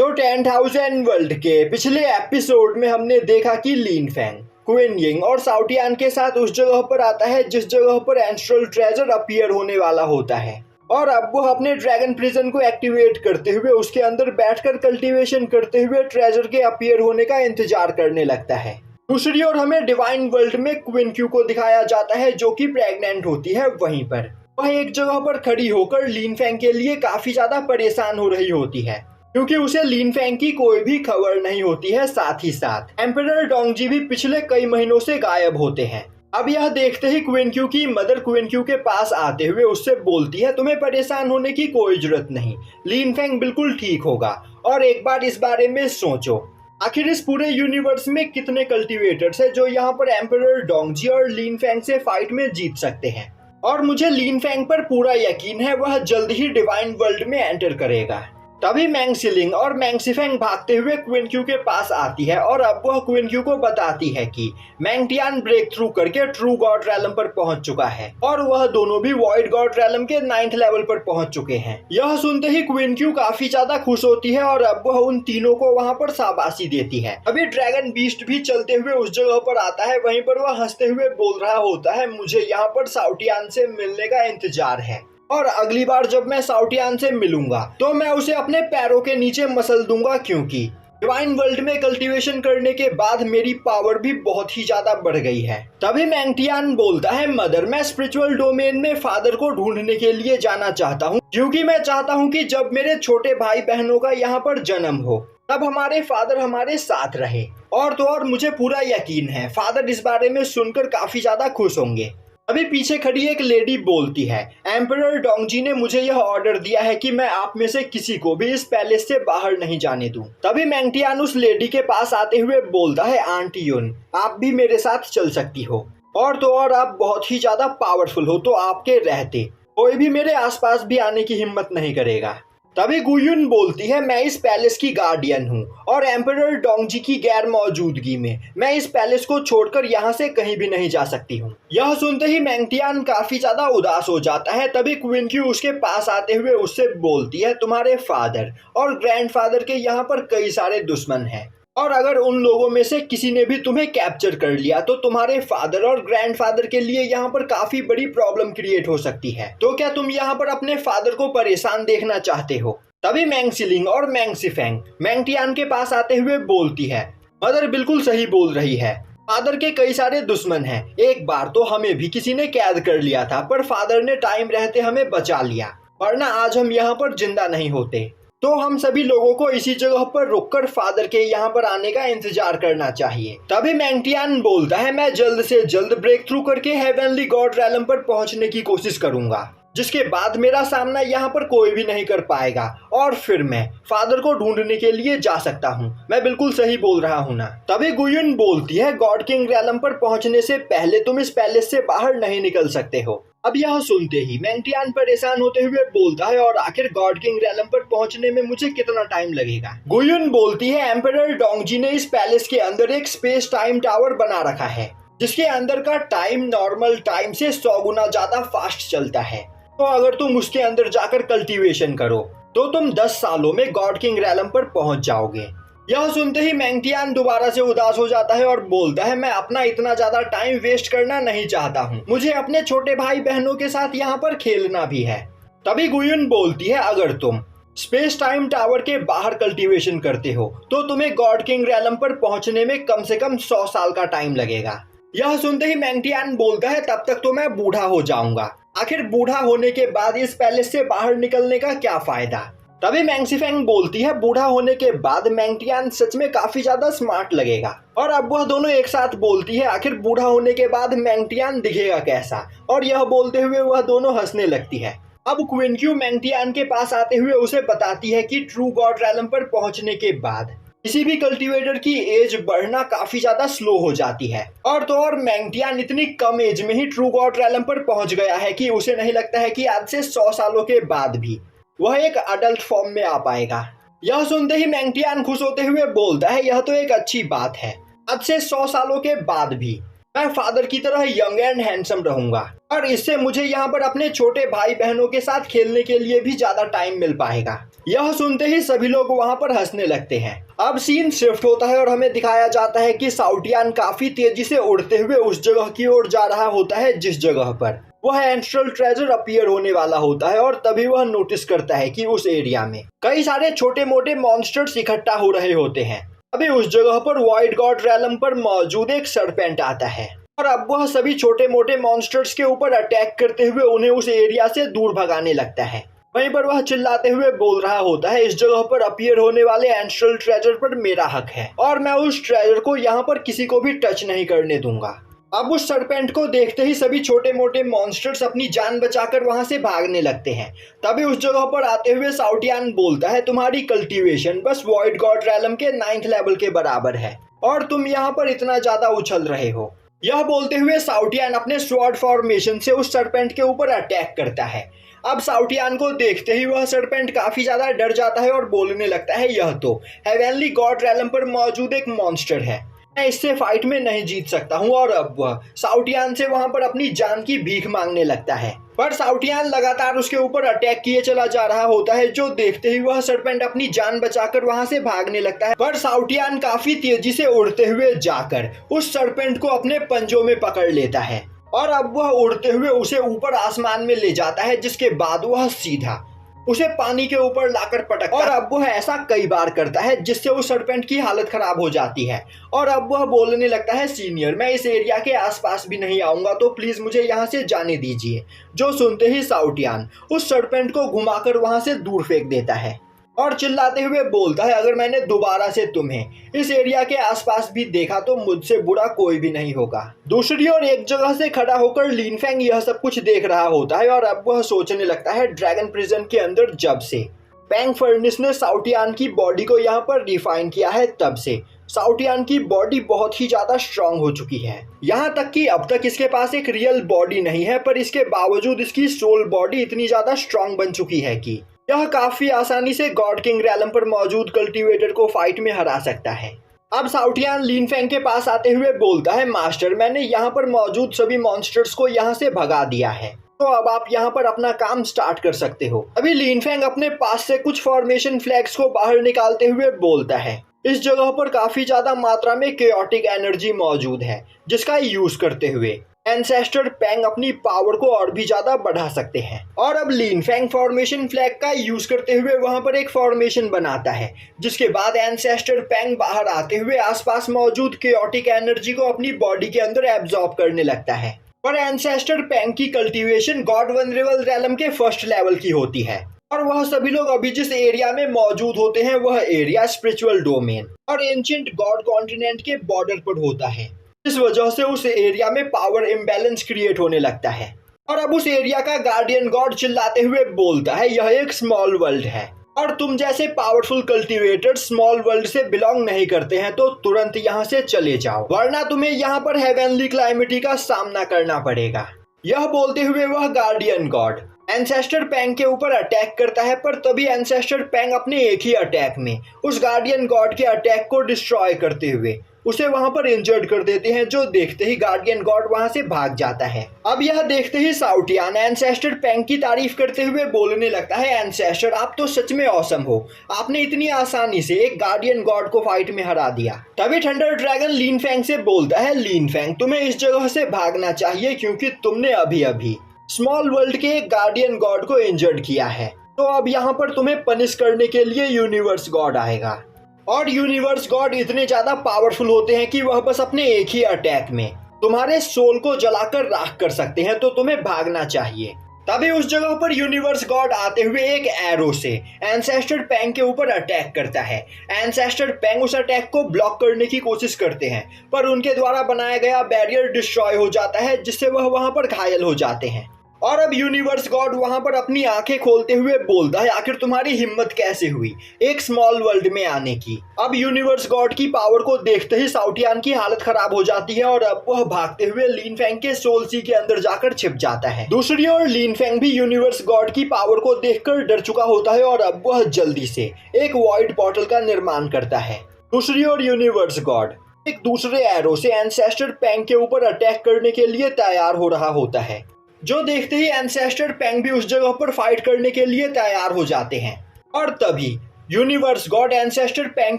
तो 10,000 वर्ल्ड के पिछले एपिसोड में हमने देखा कि लिन फैंग, क्विन यिंग और साउटियान के साथ उस जगह पर आता है जिस जगह पर एंस्ट्रल ट्रेजर अपीयर होने वाला होता है। और अब वो अपने ड्रैगन प्रिजन को एक्टिवेट करते हुए उसके अंदर बैठकर कल्टीवेशन करते हुए ट्रेजर के अपीयर होने का इंतजार करने लगता है। दूसरी ओर हमें डिवाइन वर्ल्ड में क्विन क्यू को दिखाया जाता है जो कि प्रेग्नेंट होती है। वहीं पर वह एक जगह पर खड़ी होकर लिन फैंग के लिए काफी ज्यादा परेशान हो रही होती है क्योंकि उसे लिन फैंग की कोई भी खबर नहीं होती है। साथ ही साथ एम्परर डोंगजी भी पिछले कई महीनों से गायब होते हैं। अब यह देखते ही क्विन क्यू की मदर क्विन क्यू के पास आते हुए उससे बोलती है, तुम्हें परेशान होने की कोई जरूरत नहीं, लिन फैंग बिल्कुल ठीक होगा। और एक बार इस बारे में सोचो, आखिर इस पूरे यूनिवर्स में कितने कल्टीवेटर्स हैं जो यहाँ पर एम्परर डोंगजी और लिन फैंग से फाइट में जीत सकते हैं। और मुझे लिन फैंग पर पूरा यकीन है वह जल्द ही डिवाइन वर्ल्ड में एंटर करेगा। तभी मैंग सिलिंग और मैंग सिफेंग भागते हुए क्विन क्यू के पास आती है और अब वह क्विन क्यू को बताती है कि मैंग टियान ब्रेक थ्रू करके ट्रू गॉड रैलम पर पहुंच चुका है और वह दोनों भी वॉइड गॉड रैलम के 9th लेवल पर पहुंच चुके हैं। यह सुनते ही क्विन क्यू काफी ज्यादा खुश होती है और अब वह उन तीनों को वहां पर शाबाशी देती है। अभी ड्रैगन बीस्ट भी चलते हुए उस जगह पर आता है। वहीं पर वह हंसते हुए बोल रहा होता है, मुझे यहाँ पर साउटियान से मिलने का इंतजार है और अगली बार जब मैं साउटियान से मिलूंगा तो मैं उसे अपने पैरों के नीचे मसल दूंगा क्योंकि डिवाइन वर्ल्ड में कल्टीवेशन करने के बाद मेरी पावर भी बहुत ही ज्यादा बढ़ गई है। तभी मैंग टियान बोलता है, मदर मैं स्पिरिचुअल डोमेन में फादर को ढूंढने के लिए जाना चाहता हूँ क्योंकि मैं चाहता हूँ कि जब मेरे छोटे भाई बहनों का यहाँ पर जन्म हो तब हमारे फादर हमारे साथ रहे। और तो और मुझे पूरा यकीन है फादर इस बारे में सुनकर काफी ज्यादा खुश होंगे। अभी पीछे खड़ी एक लेडी बोलती है, एम्परर डोंगजी ने मुझे यह ऑर्डर दिया है कि मैं आप में से किसी को भी इस पैलेस से बाहर नहीं जाने दूं। तभी मैंग टियान उस लेडी के पास आते हुए बोलता है, आंटी युन आप भी मेरे साथ चल सकती हो और तो और आप बहुत ही ज्यादा पावरफुल हो तो आपके रहते कोई भी मेरे आसपास भी आने की हिम्मत नहीं करेगा। तभी गुयुन बोलती है, मैं इस पैलेस की गार्डियन हूँ और एम्परर डोंगजी की गैर मौजूदगी में मैं इस पैलेस को छोड़कर यहाँ से कहीं भी नहीं जा सकती हूँ। यह सुनते ही मैंग टियान काफी ज्यादा उदास हो जाता है। तभी क्विन क्यू उसके पास आते हुए उससे बोलती है, तुम्हारे फादर और ग्रैंडफादर के यहाँ पर कई सारे दुश्मन हैं और अगर उन लोगों में से किसी ने भी तुम्हें कैप्चर कर लिया तो तुम्हारे फादर और ग्रैंडफादर के लिए यहाँ पर काफी बड़ी प्रॉब्लम क्रिएट हो सकती है। तो क्या तुम यहाँ पर अपने फादर को परेशान देखना चाहते हो? तभी मैंग सिलिंग और मैंग सिफेंग मैंग टियान के पास आते हुए बोलती है, मदर बिल्कुल सही बोल रही है, फादर के कई सारे दुश्मन हैं। एक बार तो हमें भी किसी ने कैद कर लिया था पर फादर ने टाइम रहते हमें बचा लिया, वरना आज हम यहाँ पर जिंदा नहीं होते। तो हम सभी लोगों को इसी जगह पर रुककर फादर के यहाँ पर आने का इंतजार करना चाहिए। तभी मैंग टियान बोलता है, मैं जल्द से जल्द ब्रेक थ्रू करके हेवनली गॉड रैलम पर पहुंचने की कोशिश करूंगा जिसके बाद मेरा सामना यहाँ पर कोई भी नहीं कर पाएगा और फिर मैं फादर को ढूंढने के लिए जा सकता हूँ। मैं बिल्कुल सही बोल रहा हूँ ना? तभी गुयुन बोलती है, गॉड किंग रैलम पर पहुंचने से पहले तुम इस पैलेस से बाहर नहीं निकल सकते हो। अब यह सुनते ही मैंग टियान परेशान होते हुए बोलता है, और आखिर गॉड किंग रैलम पर पहुंचने में मुझे कितना टाइम लगेगा? गुयुन बोलती है, एम्परर डोंगजी ने इस पैलेस के अंदर एक स्पेस टाइम टावर बना रखा है जिसके अंदर का टाइम नॉर्मल टाइम से 100 गुना ज्यादा फास्ट चलता है। तो अगर तुम उसके अंदर जाकर कल्टीवेशन करो तो तुम 10 सालों में गॉड किंग रैलम पर पहुंच जाओगे। यह सुनते ही मैंग टियान दोबारा से उदास हो जाता है और बोलता है, मैं अपना इतना ज्यादा टाइम वेस्ट करना नहीं चाहता हूँ, मुझे अपने छोटे भाई बहनों के साथ यहाँ पर खेलना भी है। तभी गुयुन बोलती है, अगर तुम स्पेस टाइम टावर के बाहर कल्टीवेशन करते हो तो तुम्हें गॉड किंग रैलम पर पहुंचने में कम से कम 100 साल का टाइम लगेगा। यह सुनते ही मैंग टियान बोलता है, तब तक तो मैं बूढ़ा हो जाऊंगा, आखिर बूढ़ा होने के बाद इस पैलेस से बाहर निकलने का क्या फायदा? तभी मैंग सिफेंग बोलती है, बूढ़ा होने के बाद मैंग टियान सच में काफी ज्यादा स्मार्ट लगेगा। और अब वह दोनों एक साथ बोलती है, आखिर बूढ़ा होने के बाद मैंग टियान दिखेगा कैसा? और यह बोलते हुए वह दोनों हंसने लगती है। अब क्विन क्यू मैंग टियान के पास आते हुए उसे बताती है कि ट्रू गॉड रैलम पर पहुंचने के बाद किसी भी कल्टीवेटर की एज बढ़ना काफी ज्यादा स्लो हो जाती है। और तो और मैंग टियान इतनी कम एज में ही ट्रू गॉड रैलम पर पहुंच गया है कि उसे नहीं लगता है कि आज से 100 सालों के बाद भी वह एक अडल्ट फॉर्म में आ पाएगा। यह सुनते ही मैंग टियान खुश होते हुए बोलता है, यह तो एक अच्छी बात है, आज से 100 सालों के बाद भी मैं फादर की तरह यंग एंड हैंडसम रहूंगा और इससे मुझे यहाँ पर अपने छोटे भाई बहनों के साथ खेलने के लिए भी ज्यादा टाइम मिल पाएगा। यह सुनते ही सभी लोग वहां पर हंसने लगते हैं। अब सीन शिफ्ट होता है और हमें दिखाया जाता है कि साउटियान काफी तेजी से उड़ते हुए उस जगह की ओर जा रहा होता है जिस जगह पर वह एंस्ट्रल ट्रेजर अपीयर होने वाला होता है। और तभी वह नोटिस करता है कि उस एरिया में कई सारे छोटे मोटे मॉन्स्टर्स इकट्ठा हो रहे होते हैं। अभी उस जगह पर वॉइड गॉड रैलम पर मौजूद एक सरपेंट आता है और अब वह सभी छोटे मोटे मॉन्स्टर्स के ऊपर अटैक करते हुए उन्हें उस एरिया से दूर भगाने लगता है। वहीं पर वह चिल्लाते हुए बोल रहा होता है, इस जगह पर अपीयर होने वाले एंस्ट्रल ट्रेजर पर मेरा हक है और मैं उस ट्रेजर को यहाँ पर किसी को भी टच नहीं करने दूंगा। अब उस सरपेंट को देखते ही सभी छोटे मोटे मॉन्स्टर्स अपनी जान बचाकर वहां से भागने लगते हैं। तभी उस जगह पर आते हुए साउटियान बोलता है, तुम्हारी कल्टीवेशन बस वॉइड गॉड रैलम के 9th लेवल के बराबर है और तुम यहाँ पर इतना ज्यादा उछल रहे हो। यह बोलते हुए साउटियान अपने स्वॉर्ड फॉर्मेशन से उस सरपेंट के ऊपर अटैक करता है। अब साउटियान को देखते ही वह सरपेंट काफी ज्यादा डर जाता है और बोलने लगता है, यह तो हेवेनली गॉड रैलम पर मौजूद एक मॉन्स्टर है, मैं इससे फाइट में नहीं जीत सकता हूँ। और अब वह साउटियान से वहां पर अपनी जान की भीख मांगने लगता है, पर साउटियान लगातार उसके ऊपर अटैक किए चला जा रहा होता है, जो देखते ही वह सरपेंट अपनी जान बचाकर वहां से भागने लगता है। पर साउटियान काफी तेजी से उड़ते हुए जाकर उस सरपेंट को अपने पंजों में पकड़ लेता है और अब वह उड़ते हुए उसे ऊपर आसमान में ले जाता है, जिसके बाद वह सीधा उसे पानी के ऊपर लाकर पटकता है। और अब वह ऐसा कई बार करता है जिससे उस सरपेंट की हालत खराब हो जाती है और अब वह बोलने लगता है, सीनियर मैं इस एरिया के आसपास भी नहीं आऊंगा, तो प्लीज मुझे यहाँ से जाने दीजिए। जो सुनते ही साउटियान उस सरपेंट को घुमाकर वहां से दूर फेंक देता है और चिल्लाते हुए बोलता है, अगर मैंने दोबारा से तुम्हें इस एरिया के आसपास भी देखा तो मुझसे बुरा कोई भी नहीं होगा। दूसरी ओर एक जगह से खड़ा होकर लिनफेंग यह सब कुछ देख रहा होता है और अब वह सोचने लगता है, ड्रैगन प्रिजन के अंदर जब से पैंग फर्निस ने साउटियान की बॉडी को यहाँ पर रिफाइन किया है, तब से साउटियान की बॉडी बहुत ही ज्यादा स्ट्रांग हो चुकी है। यहाँ तक कि अब तक इसके पास एक रियल बॉडी नहीं है, पर इसके बावजूद इसकी सोल बॉडी इतनी ज्यादा स्ट्रांग बन चुकी है कि यह काफी आसानी से गॉड किंग रैलम पर मौजूद कल्टीवेटर को फाइट में हरा सकता है। अब साउटियान लिनफेंग के पास आते हुए बोलता है, मास्टर मैंने यहाँ पर मौजूद सभी मॉन्स्टर्स को यहाँ से भगा दिया है, तो अब आप यहाँ पर अपना काम स्टार्ट कर सकते हो। अभी लिनफेंग अपने पास से कुछ फॉर्मेशन फ्लैग्स को बाहर निकालते हुए बोलता है, इस जगह पर काफी ज्यादा मात्रा में केओटिक एनर्जी मौजूद है, जिसका यूज करते हुए एंसेस्टर पैंग अपनी पावर को और भी ज्यादा बढ़ा सकते हैं। और अब लिनफेंग फॉर्मेशन फ्लैग का यूज करते हुए वहां पर एक फॉर्मेशन बनाता है, जिसके बाद एंसेस्टर पैंग बाहर आते हुए आसपास मौजूद केओटिक एनर्जी को अपनी बॉडी के अंदर एब्जॉर्ब करने लगता है। पर एंसेस्टर पैंग की कल्टीवेशन गॉड वनरेबल रैलम के 1st लेवल की होती है और वह सभी लोग अभी जिस एरिया में मौजूद होते हैं वह एरिया स्पिरिचुअल डोमेन और एंशिएंट गॉड कॉन्टिनेंट के बॉर्डर पर होता है। इस वजह से उस एरिया में पावर इम्बैलेंस क्रिएट होने लगता है और अब उस एरिया का गार्डियन गॉड चिल्लाते हुए बोलता है, यह एक स्मॉल वर्ल्ड है और तुम जैसे पावरफुल कल्टीवेटर स्मॉल वर्ल्ड से बिलोंग नहीं करते हैं, तो तुरंत यहाँ से चले जाओ, वरना तुम्हें यहाँ पर हेवेनली क्लाइमिटी का सामना करना पड़ेगा। यह बोलते हुए वह गार्डियन गॉड एंसेस्टर पैंग के ऊपर अटैक करता है, पर तभी एंसेस्टर पैंग अपने एक ही अटैक में उस गार्डियन गॉड के अटैक को डिस्ट्रॉय करते हुए उसे वहां पर इंजर्ड कर देते हैं, जो देखते ही गार्डियन गॉड वहां से भाग जाता है। अब यह देखते ही साउटियान एंसेस्टर पैंग की तारीफ करते हुए बोलने लगता है, एंसेस्टर आप तो सच में ऑसम हो, आपने इतनी आसानी से एक गार्डियन गॉड को फाइट में हरा दिया। तभी थंडर ड्रैगन लिनफेंग से बोलता है, लिनफेंग तुम्हें इस जगह से भागना चाहिए क्योंकि तुमने अभी अभी स्मॉल वर्ल्ड के एक गार्डियन गॉड को इंजर्ड किया है, तो अब यहाँ पर तुम्हें पनिश करने के लिए यूनिवर्स गॉड आएगा और यूनिवर्स गॉड इतने ज्यादा पावरफुल होते हैं कि वह बस अपने एक ही अटैक में तुम्हारे सोल को जलाकर राख कर सकते हैं, तो तुम्हें भागना चाहिए। तभी उस जगह पर यूनिवर्स गॉड आते हुए एक एरो से एंसेस्टर पैंग के ऊपर अटैक करता है। एंसेस्टर पैंग उस अटैक को ब्लॉक करने की कोशिश करते हैं, पर उनके द्वारा बनाया गया बैरियर डिस्ट्रॉय हो जाता है, जिससे वह वहां पर घायल हो जाते हैं। और अब यूनिवर्स गॉड वहां पर अपनी आंखें खोलते हुए बोलता है, आखिर तुम्हारी हिम्मत कैसे हुई एक स्मॉल वर्ल्ड में आने की। अब यूनिवर्स गॉड की पावर को देखते ही साउटियान की हालत खराब हो जाती है और अब वह भागते हुए लिनफेंग के सोल सी के अंदर जाकर छिप जाता है। दूसरी ओर लिनफेंग भी यूनिवर्स गॉड की पावर को देखकर डर चुका होता है और अब वह जल्दी से एक वॉइड पोर्टल का निर्माण करता है। दूसरी ओर यूनिवर्स गॉड एक दूसरे एरो से एंसेस्टर पैंग के ऊपर अटैक करने के लिए तैयार हो रहा होता है, जो देखते ही एंसेस्टर पैंग भी उस जगह पर फाइट करने के लिए तैयार हो जाते हैं। और तभी यूनिवर्स गॉड एंसेस्टर पैंग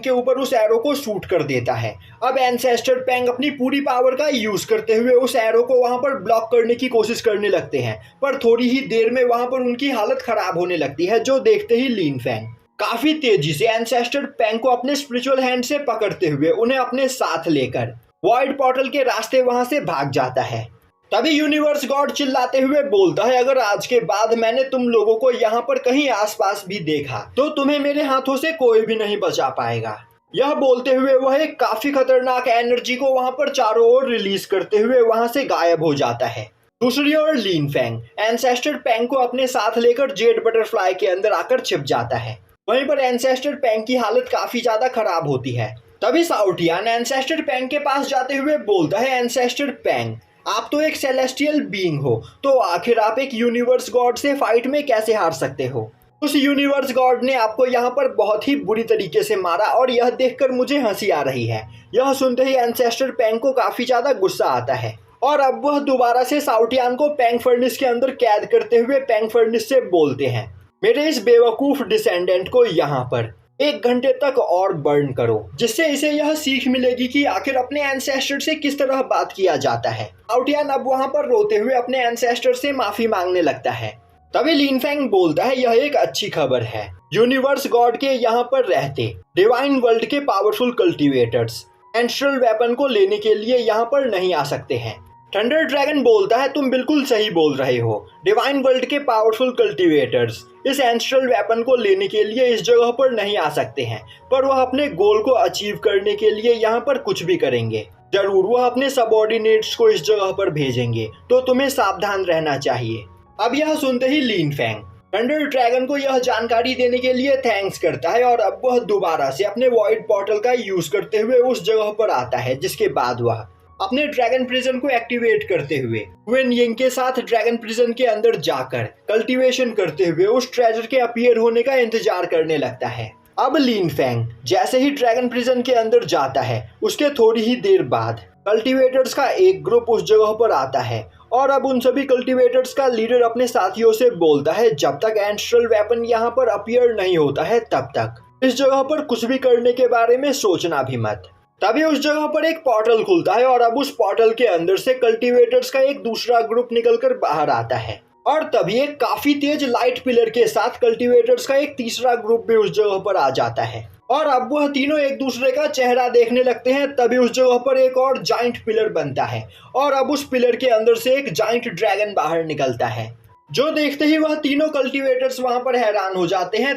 के ऊपर उस एरो को शूट कर देता है। अब एंसेस्टर पैंग अपनी पूरी पावर का यूज करते हुए उस एरो को वहां पर ब्लॉक करने की कोशिश करने लगते हैं, पर थोड़ी ही देर में वहां पर उनकी हालत खराब होने लगती है, जो देखते ही लिन फैंग काफी तेजी से एंसेस्टर पैंग को अपने स्पिरिचुअल हैंड से पकड़ते हुए उन्हें अपने साथ लेकर वॉइड पोर्टल के रास्ते वहां से भाग जाता है। तभी यूनिवर्स गॉड चिल्लाते हुए बोलता है, अगर आज के बाद मैंने तुम लोगों को यहाँ पर कहीं आसपास भी देखा तो तुम्हें मेरे हाथों से कोई भी नहीं बचा पाएगा। यह बोलते हुए वह एक काफी खतरनाक एनर्जी को वहां पर चारों ओर रिलीज करते हुए वहां से गायब हो जाता है। दूसरी ओर लिन फैंग एंसेस्टर पैंग को अपने साथ लेकर जेड बटरफ्लाई के अंदर आकर छिप जाता है। वहीं पर एंसेस्टर पैंग की हालत काफी ज्यादा खराब होती है। तभी साउटियान एंसेस्टर पैंग के पास जाते हुए बोलता है, एंसेस्टर पैंग आप तो एक सेलेस्टियल बीइंग हो, तो आखिर आप एक यूनिवर्स गॉड से फाइट में कैसे हार सकते हो? उस यूनिवर्स गॉड ने आपको यहाँ पर बहुत ही बुरी तरीके से मारा और यह देखकर मुझे हंसी आ रही है। यह सुनते ही एंसेस्टर पैंग को काफी ज्यादा गुस्सा आता है और अब वह दोबारा से साउटियान को पैंग फर्निस के अंदर कैद करते हुए पैंग फर्निस से बोलते हैं, मेरे इस बेवकूफ डिसेंडेंट को यहाँ पर 1 घंटे तक और बर्न करो, जिससे इसे यह सीख मिलेगी कि आखिर अपने एंसेस्टर से किस तरह बात किया जाता है। साउटियान अब वहां पर रोते हुए अपने एंसेस्टर से माफी मांगने लगता है। तभी लिन फैंग बोलता है, यह एक अच्छी खबर है, यूनिवर्स गॉड के यहाँ पर रहते डिवाइन वर्ल्ड के पावरफुल कल्टीवेटर्स एंस्ट्रल वेपन को लेने के लिए यहाँ पर नहीं आ सकते हैं। थंडर ड्रैगन बोलता है, तुम बिल्कुल सही बोल रहे हो, डिवाइन वर्ल्ड के पावरफुल कल्टीवेटर्स इस एंस्ट्रल वेपन को लेने के लिए इस जगह पर नहीं आ सकते हैं, पर वह अपने गोल को अचीव करने के लिए यहाँ पर कुछ भी करेंगे। जरूर वह अपने सबऑर्डिनेट्स को इस जगह पर भेजेंगे, तो तुम्हें सावधान रहना चाहिए। अब यह सुनते ही लिन फैंग थंडर ड्रैगन को यह जानकारी देने के लिए थैंक्स करता है और अब वह दोबारा से अपने वॉइड पोर्टल का यूज करते हुए उस जगह पर आता है, जिसके बाद वह अपने ड्रैगन प्रिजन को एक्टिवेट करते हुए क्वीन यिंग के साथ ड्रैगन प्रिजन के अंदर जाकर कल्टीवेशन करते हुए उस ट्रेजर के अपीयर होने का इंतजार करने लगता है। अब लिन फैंग जैसे ही ड्रैगन प्रिजन के अंदर जाता है, उसके थोड़ी ही देर बाद कल्टीवेटर्स का एक ग्रुप उस जगह पर आता है और अब उन सभी कल्टीवेटर्स का लीडर अपने साथियों से बोलता है, जब तक एंस्ट्रल वेपन यहाँ पर अपीयर नहीं होता है तब तक इस जगह पर कुछ भी करने के बारे में सोचना भी मत। तभी उस जगह पर एक पोर्टल खुलता है और अब उस पोर्टल के अंदर से कल्टीवेटर्स का एक दूसरा ग्रुप निकलकर बाहर आता है और तभी एक काफी तेज लाइट पिलर के साथ कल्टीवेटर्स का एक तीसरा ग्रुप भी उस जगह पर आ जाता है और अब वह तीनों एक दूसरे का चेहरा देखने लगते हैं। तभी उस जगह पर एक और जाइंट पिलर बनता है और अब उस पिलर के अंदर से एक जाइंट ड्रैगन बाहर निकलता है, जो देखते ही वह तीनों कल्टीवेटर्स वहां पर हैरान हो जाते हैं।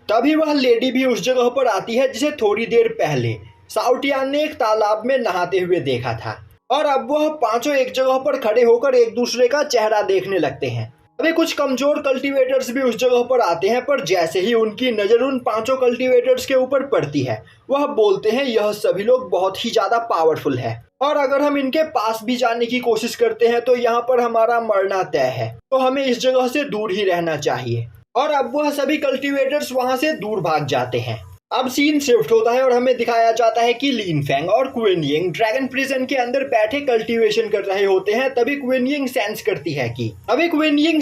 तभी वह लेडी भी उस जगह पर आती है, जिसे थोड़ी देर पहले साउटियान ने एक तालाब में नहाते हुए देखा था और अब वह पांचों एक जगह पर खड़े होकर एक दूसरे का चेहरा देखने लगते हैं। अभी कुछ कमजोर कल्टीवेटर्स भी उस जगह पर आते हैं, पर जैसे ही उनकी नजर उन पांचों कल्टीवेटर्स के ऊपर पड़ती है, वह बोलते हैं, यह सभी लोग बहुत ही ज्यादा पावरफुल है और अगर हम इनके पास भी जाने की कोशिश करते हैं तो यहाँ पर हमारा मरना तय है, तो हमें इस जगह से दूर ही रहना चाहिए। और अब वह सभी कल्टीवेटर्स वहां से दूर भाग जाते हैं। अब सीन शिफ्ट होता है और हमें दिखाया जाता है कि लिन फैंग और क्वीन यिंग ड्रैगन प्रिजन के अंदर बैठे कल्टीवेशन कर रहे होते हैं। तभी क्वीन यिंग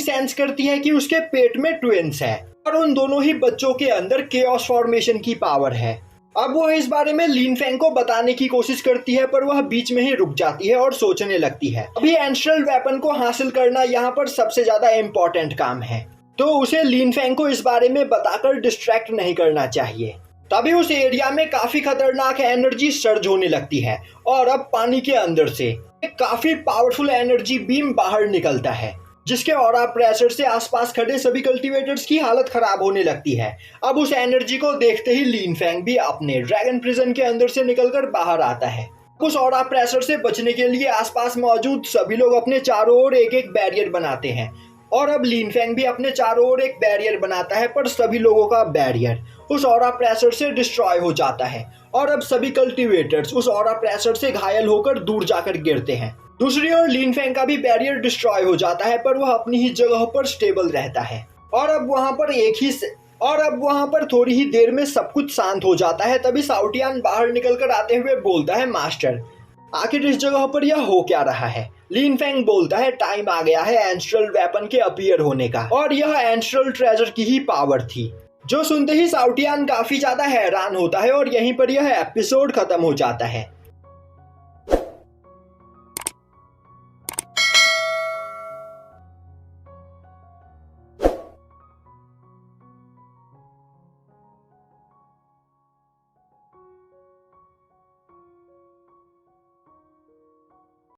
सेंस करती है कि उसके पेट में ट्विंस है और उन दोनों ही बच्चों के अंदर केओस फॉर्मेशन की पावर है। अब वह इस बारे में लिन फैंग को बताने की कोशिश करती है, पर वह बीच में ही रुक जाती है और सोचने लगती है। अभी एंस्ट्रल वेपन को हासिल करना यहाँ पर सबसे ज्यादा इम्पोर्टेंट काम है, तो उसे लिन फैंग को इस बारे में बताकर डिस्ट्रैक्ट नहीं करना चाहिए। तभी उस एरिया में काफी खतरनाक एनर्जी सर्ज होने लगती है और अब पानी के अंदर से एक काफी पावरफुल एनर्जी बीम बाहर निकलता है, जिसके ऑरा प्रेशर से आसपास खड़े सभी कल्टीवेटर्स की हालत खराब होने लगती है। अब उस एनर्जी को देखते ही लिन फैंग भी अपने ड्रैगन प्रिजन के अंदर से निकलकर बाहर आता है। उस ऑरा प्रेशर से बचने के लिए आसपास मौजूद सभी लोग अपने चारों ओर एक एक बैरियर बनाते हैं और अब लिन फैंग भी अपने चारों ओर एक बैरियर बनाता है, पर सभी लोगों का बैरियर उस ऑरा प्रेशर से डिस्ट्रॉय हो जाता है और अब सभी कल्टीवेटर्स उस ऑरा प्रेशर से घायल होकर दूर जाकर गिरते हैं। दूसरी ओर लिन फैंग का भी बैरियर डिस्ट्रॉय हो जाता है, पर वह अपनी ही जगह पर स्टेबल रहता है और अब वहां पर थोड़ी ही देर में सब कुछ शांत हो जाता है। तभी साउटियान बाहर निकलकर आते हुए बोलता है, मास्टर आखिर इस जगह पर यह हो क्या रहा है? लिन फैंग बोलता है, टाइम आ गया है एंस्ट्रल वेपन के अपीयर होने का और यह एंस्ट्रल ट्रेजर की ही पावर थी जो सुनते ही साउटियान काफी ज्यादा हैरान होता है और यहीं पर यह एपिसोड खत्म हो जाता है।